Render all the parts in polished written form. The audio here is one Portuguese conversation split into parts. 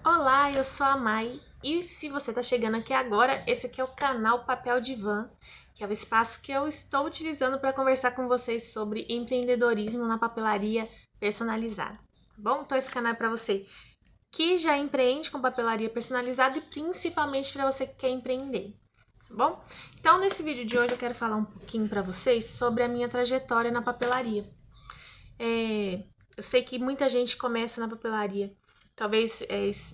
Olá, eu sou a Mai e se você está chegando aqui agora, esse aqui é o canal Papel Divã, que é o espaço que eu estou utilizando para conversar com vocês sobre empreendedorismo na papelaria personalizada, tá bom? Então esse canal é para você que já empreende com papelaria personalizada e principalmente para você que quer empreender, tá bom? Então nesse vídeo de hoje eu quero falar um pouquinho para vocês sobre a minha trajetória na papelaria. Eu sei que muita gente começa na papelaria, talvez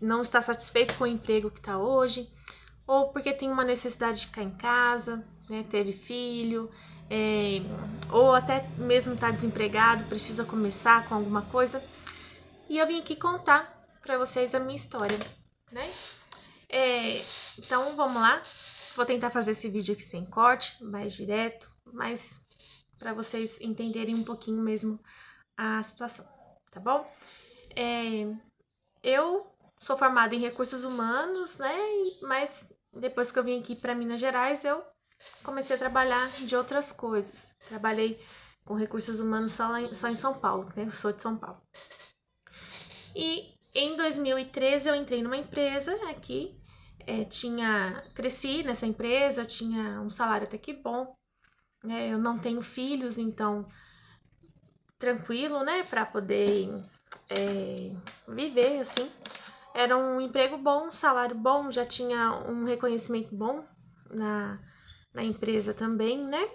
não está satisfeito com o emprego que está hoje, ou porque tem uma necessidade de ficar em casa, né, teve filho, ou até mesmo está desempregado, precisa começar com alguma coisa. E eu vim aqui contar para vocês a minha história, né? Então vamos lá, vou tentar fazer esse vídeo aqui sem corte, mais direto, mas para vocês entenderem um pouquinho mesmo a situação, tá bom? Eu sou formada em recursos humanos, né? Mas depois que eu vim aqui para Minas Gerais, eu comecei a trabalhar de outras coisas. Trabalhei com recursos humanos só em São Paulo, né? Eu sou de São Paulo. E em 2013 eu entrei numa empresa aqui, cresci nessa empresa, tinha um salário até que bom, né? Eu não tenho filhos, então tranquilo, né, para poder viver assim. Era um emprego bom, um salário bom, já tinha um reconhecimento bom na empresa também, né?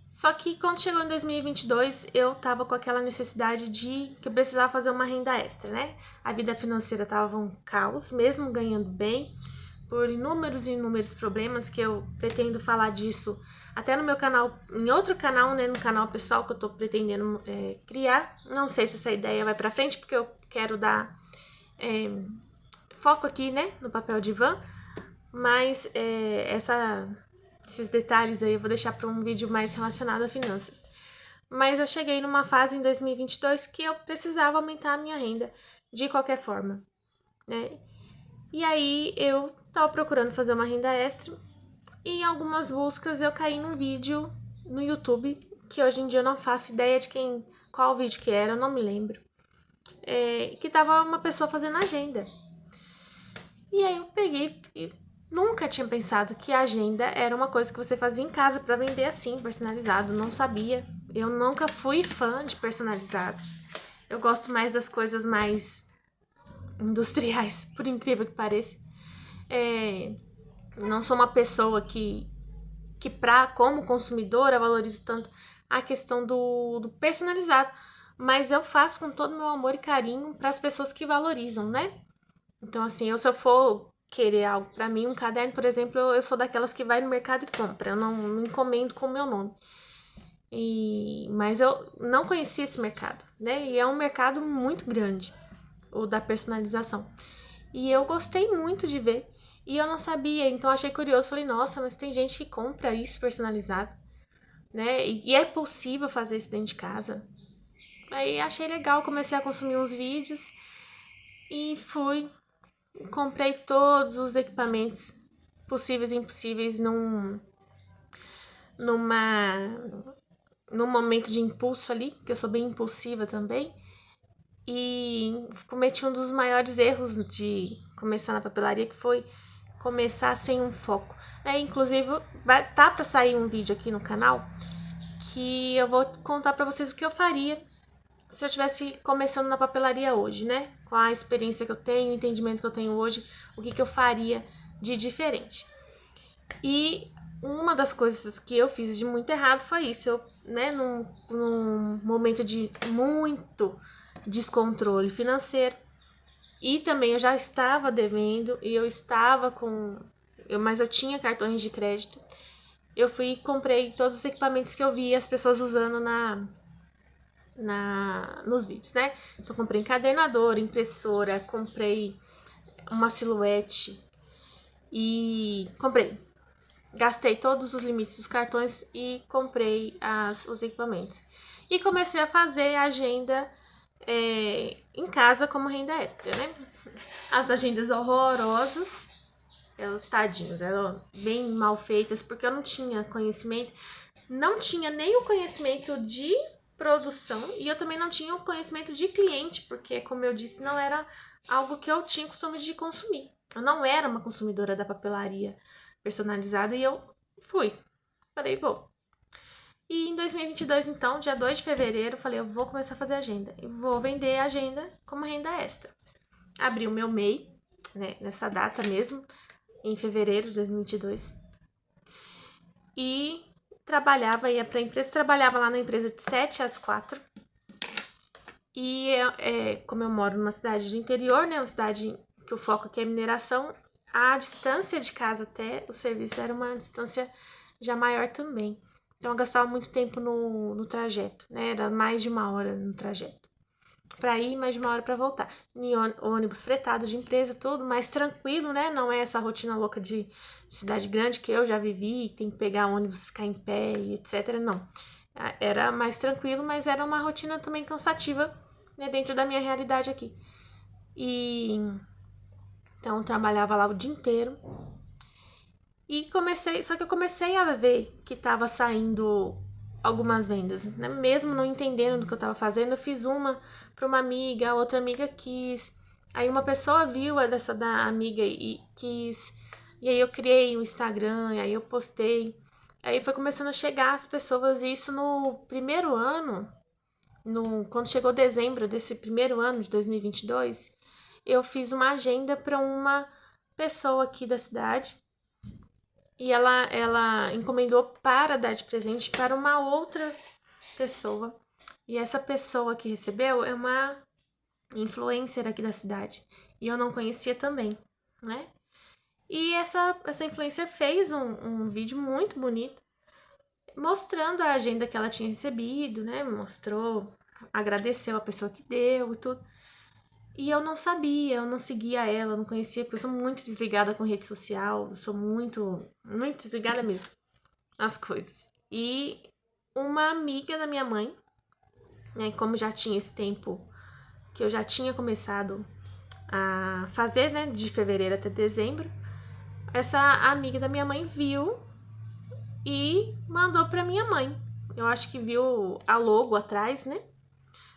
Só que quando chegou em 2022, eu tava com aquela necessidade de que eu precisava fazer uma renda extra, né? A vida financeira tava um caos, mesmo ganhando bem, por inúmeros e inúmeros problemas que eu pretendo falar disso até no meu canal, em outro canal, né, no canal pessoal que eu tô pretendendo criar. Não sei se essa ideia vai pra frente, porque eu quero dar foco aqui, né, no Papel Divã, mas esses detalhes aí eu vou deixar para um vídeo mais relacionado a finanças. Mas eu cheguei numa fase em 2022 que eu precisava aumentar a minha renda de qualquer forma, né? E aí eu tava procurando fazer uma renda extra e em algumas buscas eu caí num vídeo no YouTube, que hoje em dia eu não faço ideia de qual vídeo que era, eu não me lembro, que tava uma pessoa fazendo agenda. E aí eu peguei e nunca tinha pensado que a agenda era uma coisa que você fazia em casa para vender assim, personalizado, não sabia. Eu nunca fui fã de personalizados. Eu gosto mais das coisas mais industriais, por incrível que pareça. Não sou uma pessoa que como consumidora, valorizo tanto a questão do personalizado, mas eu faço com todo o meu amor e carinho para as pessoas que valorizam, né? Então, assim, se eu for querer algo para mim, um caderno, por exemplo, eu sou daquelas que vai no mercado e compra, eu não encomendo com o meu nome. Mas eu não conhecia esse mercado, né? E é um mercado muito grande, o da personalização. E eu gostei muito de ver. E eu não sabia, então achei curioso. Falei, nossa, mas tem gente que compra isso personalizado, né? E é possível fazer isso dentro de casa. Aí achei legal, comecei a consumir uns vídeos e comprei todos os equipamentos possíveis e impossíveis num momento de impulso ali, que eu sou bem impulsiva também. E cometi um dos maiores erros de começar na papelaria, que foi começar sem um foco. Inclusive, tá para sair um vídeo aqui no canal que eu vou contar para vocês o que eu faria se eu estivesse começando na papelaria hoje, né? Com a experiência que eu tenho, o entendimento que eu tenho hoje, o que eu faria de diferente. E uma das coisas que eu fiz de muito errado foi isso. Eu, né, num momento de muito descontrole financeiro, e também eu já estava devendo e eu estava mas eu tinha cartões de crédito. Eu fui e comprei todos os equipamentos que eu via as pessoas usando nos vídeos, né? Então comprei encadernador, impressora, comprei uma silhuete e gastei todos os limites dos cartões e comprei os equipamentos. E comecei a fazer a agenda em casa como renda extra, né? As agendas horrorosas, elas tadinhas, eram bem mal feitas, porque eu não tinha conhecimento, não tinha nem o conhecimento de produção e eu também não tinha o conhecimento de cliente, porque, como eu disse, não era algo que eu tinha costume de consumir. Eu não era uma consumidora da papelaria personalizada e eu fui. Falei, vou. E em 2022, então, dia 2 de fevereiro, falei, eu vou começar a fazer agenda. E vou vender a agenda como renda extra. Abri o meu MEI, né, nessa data mesmo, em fevereiro de 2022. E ia pra empresa, trabalhava lá na empresa de 7 às 4. E como eu moro numa cidade do interior, né, uma cidade que o foco aqui é mineração, a distância de casa até o serviço era uma distância já maior também. Então eu gastava muito tempo no trajeto, né? Era mais de 1 hora no trajeto. Pra ir, mais de 1 hora pra voltar. Em ônibus fretado de empresa, tudo mais tranquilo, né? Não é essa rotina louca de cidade grande que eu já vivi, tem que pegar ônibus, ficar em pé e etc. Não. Era mais tranquilo, mas era uma rotina também cansativa, né? Dentro da minha realidade aqui. E então eu trabalhava lá o dia inteiro. E só que eu comecei a ver que tava saindo algumas vendas, né? Mesmo não entendendo do que eu tava fazendo, eu fiz uma para uma amiga, a outra amiga quis. Aí uma pessoa viu a dessa da amiga e quis. E aí eu criei um Instagram, e aí eu postei. Aí foi começando a chegar as pessoas, e isso no primeiro ano, quando chegou dezembro desse primeiro ano de 2022, eu fiz uma agenda para uma pessoa aqui da cidade. E ela encomendou para dar de presente para uma outra pessoa. E essa pessoa que recebeu é uma influencer aqui da cidade. E eu não conhecia também, né? E essa influencer fez um vídeo muito bonito, mostrando a agenda que ela tinha recebido, né? Mostrou, agradeceu a pessoa que deu e tudo. E eu não sabia, eu não seguia ela, não conhecia, porque eu sou muito desligada com rede social, sou muito, muito desligada mesmo nas coisas. E uma amiga da minha mãe, né, como já tinha esse tempo que eu já tinha começado a fazer, né, de fevereiro até dezembro, essa amiga da minha mãe viu e mandou pra minha mãe. Eu acho que viu a logo atrás, né?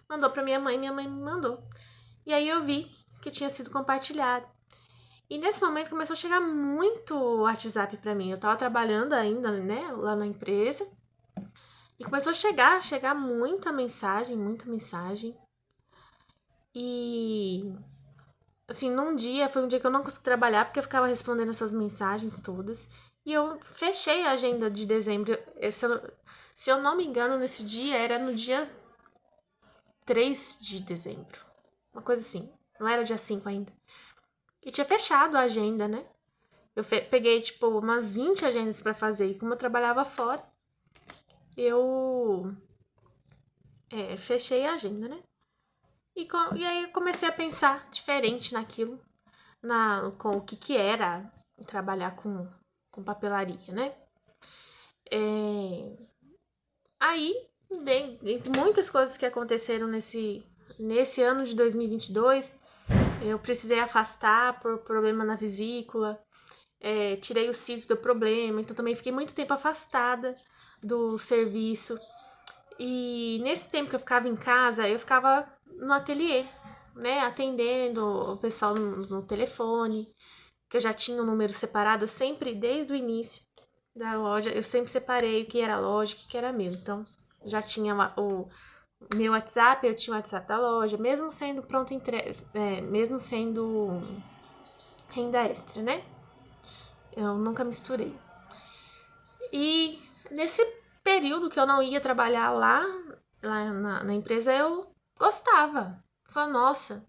Mandou pra minha mãe me mandou. E aí eu vi que tinha sido compartilhado. E nesse momento começou a chegar muito WhatsApp pra mim. Eu tava trabalhando ainda, né, lá na empresa. E começou a chegar muita mensagem, muita mensagem. E assim, foi um dia que eu não consegui trabalhar porque eu ficava respondendo essas mensagens todas. E eu fechei a agenda de dezembro. Se eu não me engano, nesse dia era no dia 3 de dezembro. Uma coisa assim. Não era dia 5 ainda. E tinha fechado a agenda, né? Eu peguei, tipo, umas 20 agendas pra fazer. E como eu trabalhava fora, eu fechei a agenda, né? E aí eu comecei a pensar diferente naquilo, com o que era trabalhar com papelaria, né? Aí, bem, entre muitas coisas que aconteceram nesse ano de 2022, eu precisei afastar por problema na vesícula, tirei o siso do problema, então também fiquei muito tempo afastada do serviço. E nesse tempo que eu ficava em casa, eu ficava no ateliê, né, atendendo o pessoal no telefone, que eu já tinha um número separado, eu sempre, desde o início da loja, eu sempre separei o que era loja, o que era meu. Então, já tinha o meu WhatsApp, eu tinha o WhatsApp da loja, mesmo sendo pronto entrega, mesmo sendo renda extra, né? Eu nunca misturei. E nesse período que eu não ia trabalhar lá na empresa, eu gostava. Falei, nossa,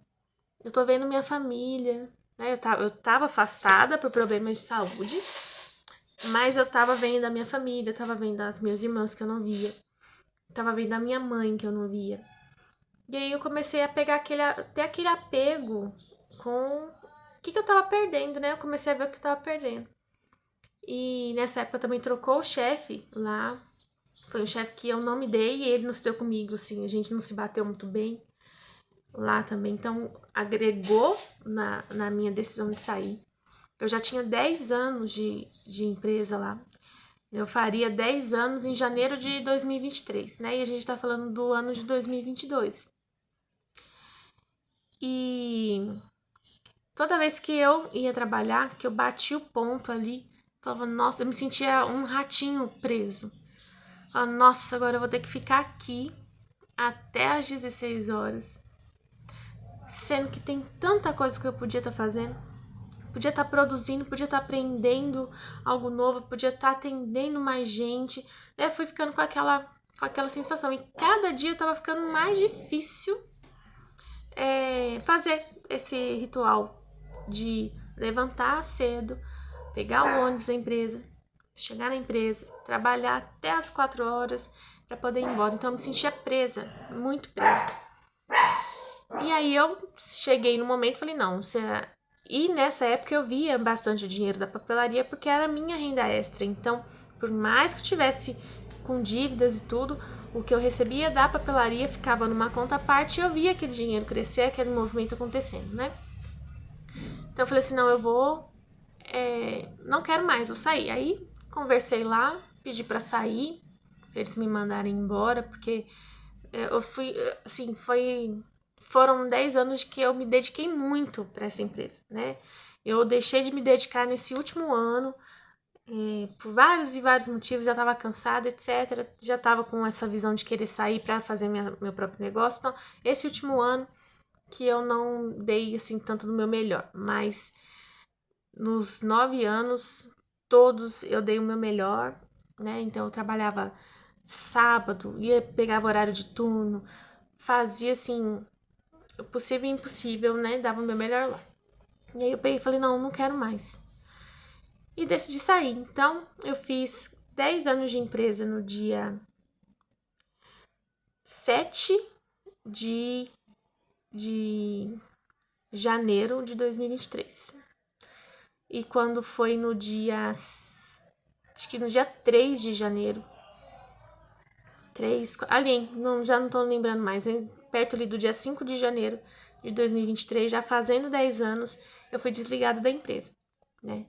eu tô vendo minha família, né? Eu tava afastada por problemas de saúde, mas eu tava vendo a minha família, tava vendo as minhas irmãs que eu não via, tava vendo a minha mãe que eu não via. E aí eu comecei a ter aquele apego com o que eu tava perdendo, né? Eu comecei a ver o que eu tava perdendo. E nessa época também trocou o chefe lá. Foi um chefe que eu não me dei e ele não se deu comigo, assim, a gente não se bateu muito bem lá também. Então, agregou na minha decisão de sair. Eu já tinha 10 anos de empresa lá. Eu faria 10 anos em janeiro de 2023, né? E a gente tá falando do ano de 2022. E toda vez que eu ia trabalhar, que eu bati o ponto ali, falava, nossa, eu me sentia um ratinho preso. Falava, nossa, agora eu vou ter que ficar aqui até às 16 horas. Sendo que tem tanta coisa que eu podia estar fazendo. Podia estar produzindo, podia estar aprendendo algo novo, podia estar atendendo mais gente. Eu fui ficando com aquela sensação. E cada dia estava ficando mais difícil fazer esse ritual de levantar cedo, pegar o ônibus da empresa, chegar na empresa, trabalhar até as 4 horas para poder ir embora. Então eu me sentia presa, muito presa. E aí eu cheguei no momento e falei, não, e nessa época eu via bastante o dinheiro da papelaria porque era minha renda extra. Então, por mais que eu tivesse com dívidas e tudo, o que eu recebia da papelaria ficava numa conta à parte e eu via aquele dinheiro crescer, aquele movimento acontecendo, né? Então eu falei assim, não, eu vou, não quero mais, vou sair. Aí conversei lá, pedi pra sair, pra eles me mandarem embora, porque eu fui, assim, foram 10 anos que eu me dediquei muito pra essa empresa, né? Eu deixei de me dedicar nesse último ano, por vários e vários motivos, já tava cansada, etc. Já tava com essa visão de querer sair pra fazer meu próprio negócio. Então, esse último ano que eu não dei, assim, tanto do meu melhor, mas nos 9 anos, todos eu dei o meu melhor, né? Então eu trabalhava sábado, pegava horário de turno, fazia assim, o possível e impossível, né? Dava o meu melhor lá. E aí eu peguei e falei, não quero mais. E decidi sair. Então eu fiz 10 anos de empresa no dia 7 de janeiro de 2023. E quando foi no dia, acho que no dia 3 de janeiro, 3, ali, já não tô lembrando mais, perto ali do dia 5 de janeiro de 2023, já fazendo 10 anos, eu fui desligada da empresa, né?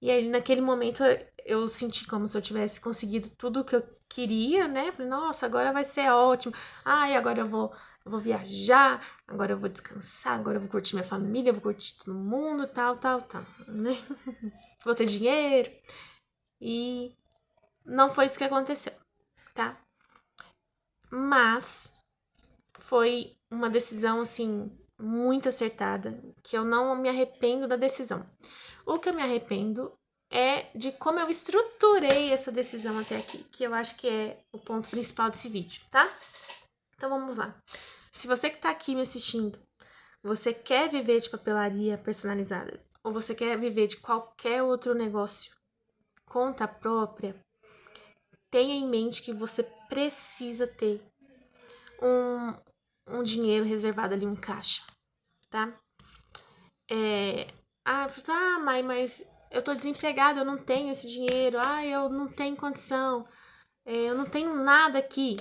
E aí, naquele momento, eu senti como se eu tivesse conseguido tudo o que eu queria, né? Falei, nossa, agora vai ser ótimo. Ai, agora eu vou viajar, agora eu vou descansar, agora eu vou curtir minha família, eu vou curtir todo mundo, tal, né? Vou ter dinheiro. E não foi isso que aconteceu, tá? Mas foi uma decisão, assim, muito acertada, que eu não me arrependo da decisão. O que eu me arrependo é de como eu estruturei essa decisão até aqui, que eu acho que é o ponto principal desse vídeo, tá? Então vamos lá. Se você que tá aqui me assistindo, você quer viver de papelaria personalizada, ou você quer viver de qualquer outro negócio, conta própria, tenha em mente que você precisa ter um dinheiro reservado ali, um caixa, tá? Mãe, mas eu tô desempregada, eu não tenho esse dinheiro, eu não tenho condição, eu não tenho nada aqui.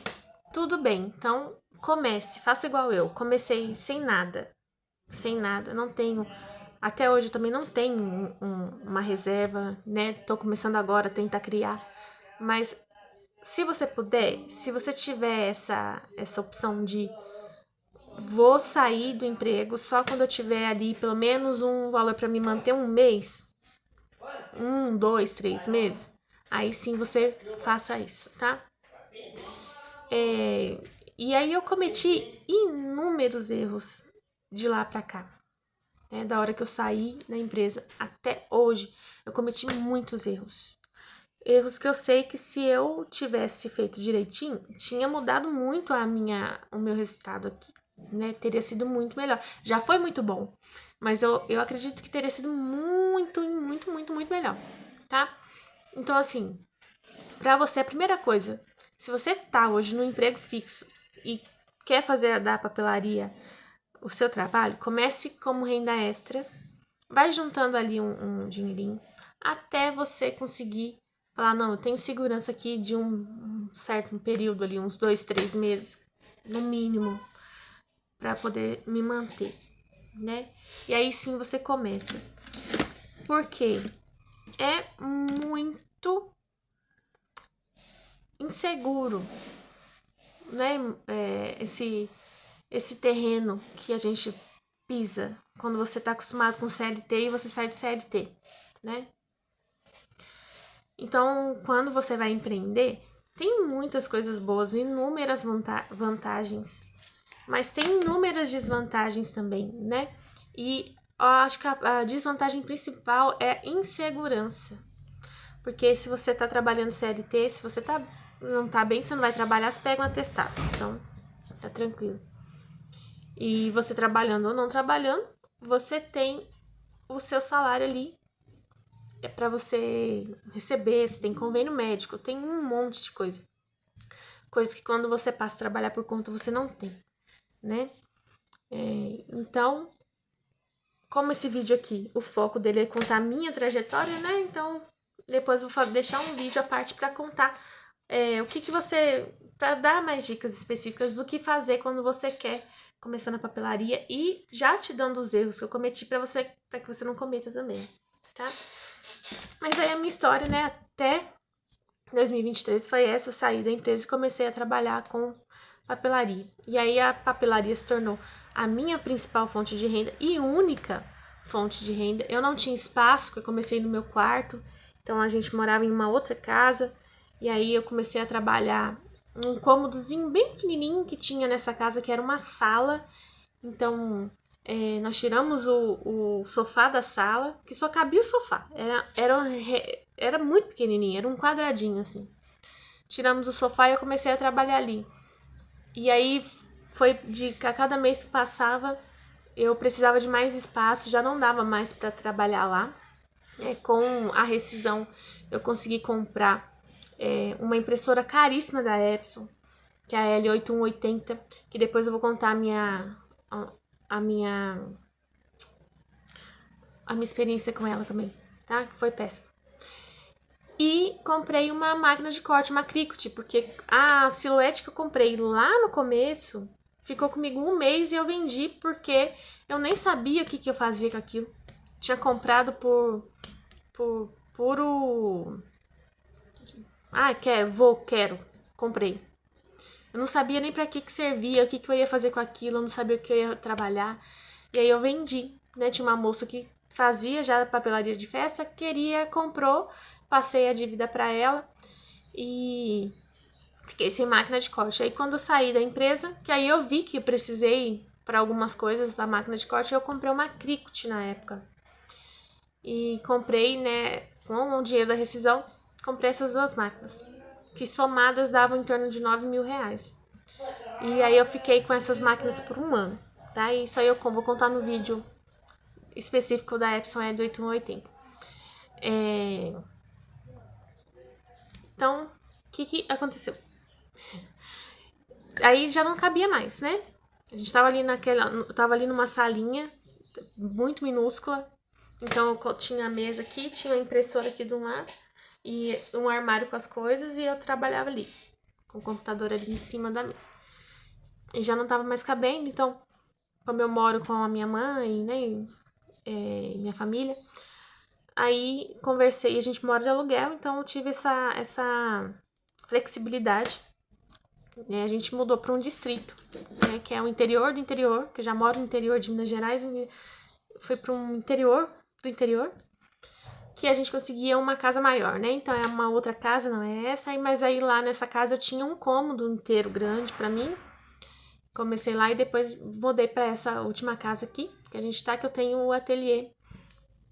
Tudo bem, então comece, faça igual eu, comecei sem nada, não tenho, até hoje eu também não tenho uma reserva, né? Tô começando agora a tentar criar, mas se você puder, se você tiver essa opção de vou sair do emprego só quando eu tiver ali pelo menos um valor para me manter um mês, 1, 2, 3 meses, aí sim você faça isso, tá? E aí eu cometi inúmeros erros de lá pra cá, né? Da hora que eu saí da empresa até hoje, eu cometi muitos erros. Erros que eu sei que se eu tivesse feito direitinho, tinha mudado muito o meu resultado aqui, né? Teria sido muito melhor. Já foi muito bom, mas eu acredito que teria sido muito, muito, muito, muito melhor, tá? Então, assim, pra você, a primeira coisa, se você tá hoje no emprego fixo e quer fazer da papelaria o seu trabalho, comece como renda extra, vai juntando ali um dinheirinho até você conseguir falar, não, eu tenho segurança aqui de um certo período ali, uns 2, 3 meses, no mínimo, para poder me manter, né? E aí sim você começa. Porque é muito inseguro, né? Esse terreno que a gente pisa quando você está acostumado com CLT e você sai de CLT, né? Então, quando você vai empreender, tem muitas coisas boas, inúmeras vantagens, mas tem inúmeras desvantagens também, né? E eu acho que a desvantagem principal é a insegurança. Porque se você tá trabalhando CLT, se você não tá bem, você não vai trabalhar, você pega um atestado. Então, tá tranquilo. E você trabalhando ou não trabalhando, você tem o seu salário ali para você receber, você tem convênio médico, tem um monte de coisa. Coisa que quando você passa a trabalhar por conta, você não tem, né? Então, como esse vídeo aqui, o foco dele é contar a minha trajetória, né? Então, depois eu vou deixar um vídeo à parte para contar o que você... para dar mais dicas específicas do que fazer quando você quer começar na papelaria e já te dando os erros que eu cometi para que você não cometa também, tá? Mas aí a minha história, né, até 2023 foi essa, eu saí da empresa e comecei a trabalhar com papelaria. E aí a papelaria se tornou a minha principal fonte de renda e única fonte de renda. Eu não tinha espaço, porque eu comecei no meu quarto, então a gente morava em uma outra casa, e aí eu comecei a trabalhar num cômodozinho bem pequenininho que tinha nessa casa, que era uma sala. Então, nós tiramos o sofá da sala, que só cabia o sofá. Era muito pequenininho, era um quadradinho assim. Tiramos o sofá e eu comecei a trabalhar ali. E aí foi de que a cada mês que passava, eu precisava de mais espaço, já não dava mais para trabalhar lá. Com a rescisão, eu consegui comprar uma impressora caríssima da Epson, que é a L8180, que depois eu vou contar a minha experiência com ela também, tá? Que foi péssima. E comprei uma máquina de corte, uma Cricut, porque a Silhouette que eu comprei lá no começo ficou comigo um mês e eu vendi porque eu nem sabia o que eu fazia com aquilo. Tinha comprado por puro... quero. Comprei. Eu não sabia nem pra que servia, o que eu ia fazer com aquilo, eu não sabia o que eu ia trabalhar. E aí eu vendi, né? Tinha uma moça que fazia já papelaria de festa, comprou, passei a dívida pra ela e fiquei sem máquina de corte. Aí quando eu saí da empresa, que aí eu vi que eu precisei para algumas coisas da máquina de corte, eu comprei uma Cricut na época. E comprei, né, com o dinheiro da rescisão, comprei essas duas máquinas, que somadas davam em torno de 9 mil reais. E aí eu fiquei com essas máquinas por um ano, tá? E isso aí eu vou contar no vídeo específico da Epson é do 8180. Então, o que aconteceu? Aí já não cabia mais, né? A gente tava ali tava ali numa salinha muito minúscula. Então eu tinha a mesa aqui, tinha a impressora aqui do lado e um armário com as coisas e eu trabalhava ali, com o computador ali em cima da mesa. E já não tava mais cabendo, então, como eu moro com a minha mãe, né, minha família, aí conversei, a gente mora de aluguel, então eu tive essa flexibilidade, né, a gente mudou para um distrito, né, que é o interior do interior, que eu já moro no interior de Minas Gerais, e foi para um interior do interior, que a gente conseguia uma casa maior, né? Então é uma outra casa, não é essa, mas aí lá nessa casa eu tinha um cômodo inteiro grande para mim. Comecei lá e depois mudei para essa última casa aqui, que a gente tá, que eu tenho o ateliê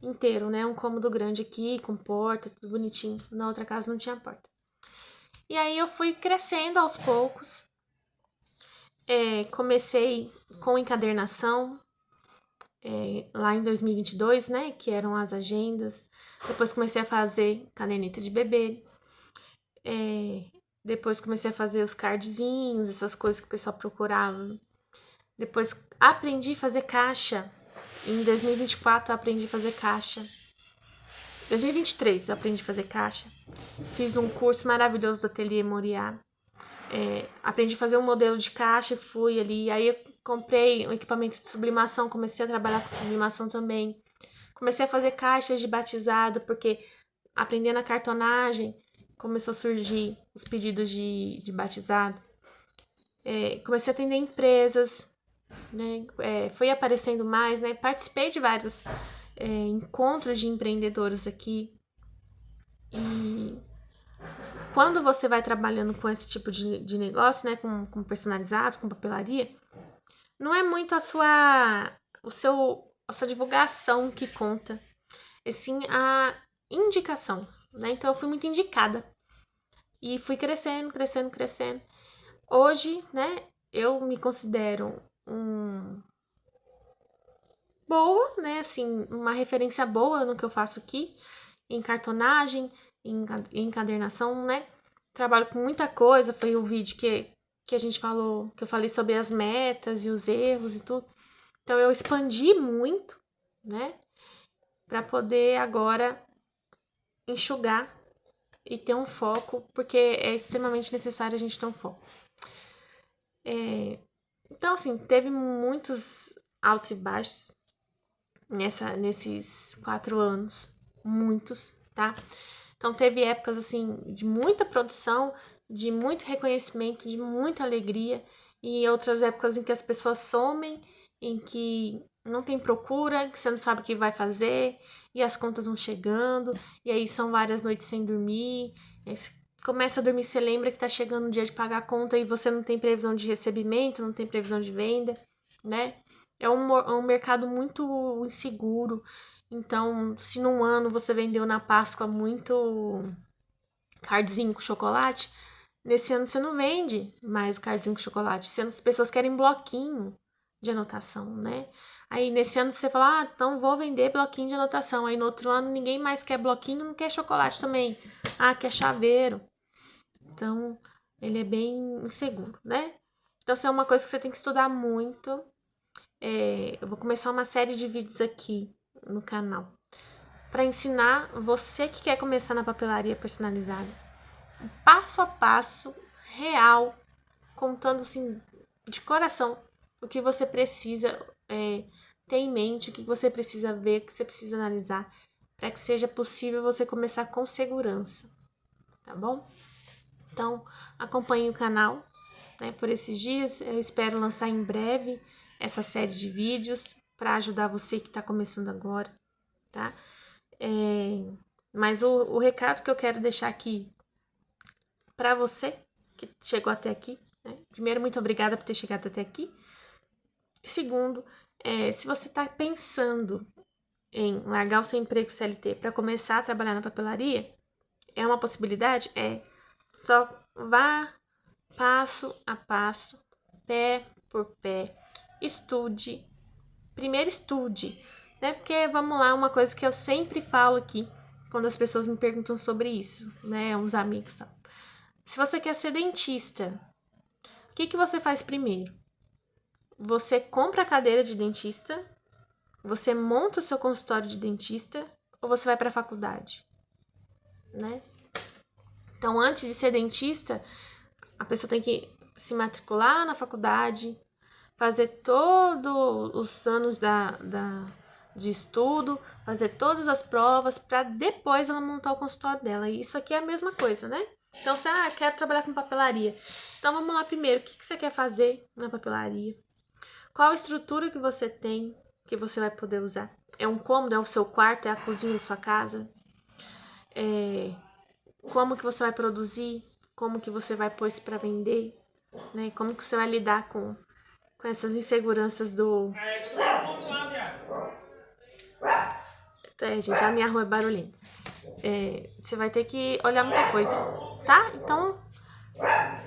inteiro, né? Um cômodo grande aqui, com porta, tudo bonitinho. Na outra casa não tinha porta. E aí eu fui crescendo aos poucos. Comecei com encadernação, lá em 2022, né? Que eram as agendas. Depois comecei a fazer caderneta de bebê. Depois comecei a fazer os cardzinhos, essas coisas que o pessoal procurava. Depois aprendi a fazer caixa. Em 2024 eu aprendi a fazer caixa. 2023 eu aprendi a fazer caixa. Fiz um curso maravilhoso do Ateliê Moriá. Aprendi a fazer um modelo de caixa e fui ali. Aí eu comprei um equipamento de sublimação, comecei a trabalhar com sublimação também. Comecei a fazer caixas de batizado, porque aprendendo a cartonagem, começou a surgir os pedidos de batizado, comecei a atender empresas, né? Foi aparecendo mais, né? Participei de vários encontros de empreendedores aqui. E quando você vai trabalhando com esse tipo de negócio, né? Com personalizados, com papelaria, não é muito a sua divulgação que conta, e sim a indicação, né? Então eu fui muito indicada e fui crescendo. Hoje, né, eu me considero boa, né, assim, uma referência boa no que eu faço aqui, em cartonagem, em encadernação, né, trabalho com muita coisa, foi o vídeo que a gente falou, que eu falei sobre as metas e os erros e tudo, então eu expandi muito, né, para poder agora enxugar e ter um foco, porque é extremamente necessário a gente ter um foco. Então, assim, teve muitos altos e baixos nesses 4 anos. Muitos, tá? Então, teve épocas, assim, de muita produção, de muito reconhecimento, de muita alegria, e outras épocas em que as pessoas somem, em que não tem procura, que você não sabe o que vai fazer, e as contas vão chegando, e aí são várias noites sem dormir, e aí você começa a dormir, você lembra que tá chegando o dia de pagar a conta e você não tem previsão de recebimento, não tem previsão de venda, né? É um mercado muito inseguro. Então, se num ano você vendeu na Páscoa muito cardzinho com chocolate, nesse ano você não vende mais o cardzinho com chocolate. Esse ano as pessoas querem bloquinho de anotação, né? Aí nesse ano você fala, então vou vender bloquinho de anotação. Aí no outro ano ninguém mais quer bloquinho, não quer chocolate também. Quer chaveiro. Então, ele é bem inseguro, né? Então, isso é uma coisa que você tem que estudar muito. Eu vou começar uma série de vídeos aqui no canal para ensinar você que quer começar na papelaria personalizada, passo a passo, real, contando assim de coração o que você precisa ter em mente, o que você precisa ver, o que você precisa analisar, para que seja possível você começar com segurança, tá bom? Então, acompanhe o canal, né, por esses dias. Eu espero lançar em breve essa série de vídeos para ajudar você que está começando agora, tá? Mas o recado que eu quero deixar aqui para você que chegou até aqui, né? Primeiro, muito obrigada por ter chegado até aqui. Segundo, se você está pensando em largar o seu emprego CLT para começar a trabalhar na papelaria, é uma possibilidade? Só vá passo a passo, pé por pé, estude. Primeiro estude, né? Porque, vamos lá, uma coisa que eu sempre falo aqui, quando as pessoas me perguntam sobre isso, né? Uns amigos, tá? Se você quer ser dentista, o que você faz primeiro? Você compra a cadeira de dentista, você monta o seu consultório de dentista, ou você vai para a faculdade, né? Então, antes de ser dentista, a pessoa tem que se matricular na faculdade, fazer todos os anos de estudo, fazer todas as provas, para depois ela montar o consultório dela. E isso aqui é a mesma coisa, né? Então, você, quero trabalhar com papelaria. Então, vamos lá primeiro. O que você quer fazer na papelaria? Qual a estrutura que você tem que você vai poder usar? É um cômodo? É o seu quarto? É a cozinha da sua casa? Como que você vai produzir? Como que você vai pôr isso para vender? Né? Como que você vai lidar com essas inseguranças do... gente, a minha rua é barulhenta. Você vai ter que olhar muita coisa, tá? Então,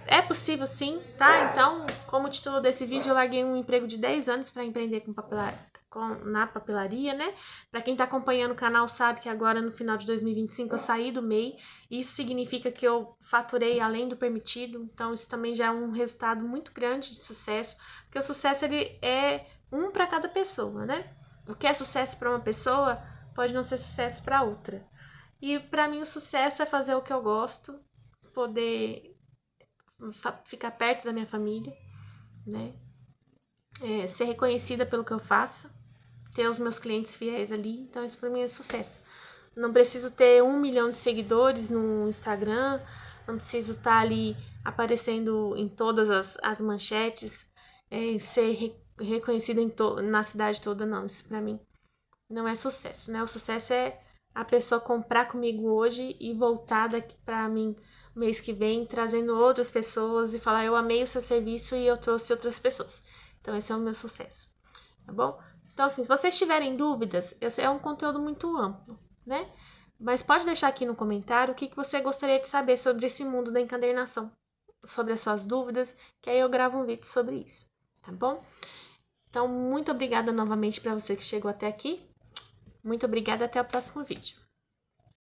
é possível sim, tá? Então, como título desse vídeo, eu larguei um emprego de 10 anos para empreender na papelaria, né? Para quem tá acompanhando o canal sabe que agora no final de 2025 eu saí do MEI. Isso significa que eu faturei além do permitido. Então, isso também já é um resultado muito grande de sucesso, porque o sucesso ele é um para cada pessoa, né? O que é sucesso para uma pessoa pode não ser sucesso para outra. E para mim o sucesso é fazer o que eu gosto, poder ficar perto da minha família, né? Ser reconhecida pelo que eu faço, ter os meus clientes fiéis ali, então isso para mim é sucesso. não preciso ter 1 milhão de seguidores no Instagram, não preciso estar ali aparecendo em todas as manchetes, ser reconhecida na cidade toda, não. Isso pra mim não é sucesso, né? O sucesso é a pessoa comprar comigo hoje e voltar daqui pra mim mês que vem, trazendo outras pessoas e falar, eu amei o seu serviço e eu trouxe outras pessoas. Então esse é o meu sucesso, tá bom? Então assim, se vocês tiverem dúvidas, esse é um conteúdo muito amplo, né? Mas pode deixar aqui no comentário o que você gostaria de saber sobre esse mundo da encadernação, sobre as suas dúvidas, que aí eu gravo um vídeo sobre isso, tá bom? Então, muito obrigada novamente para você que chegou até aqui. Muito obrigada, até o próximo vídeo.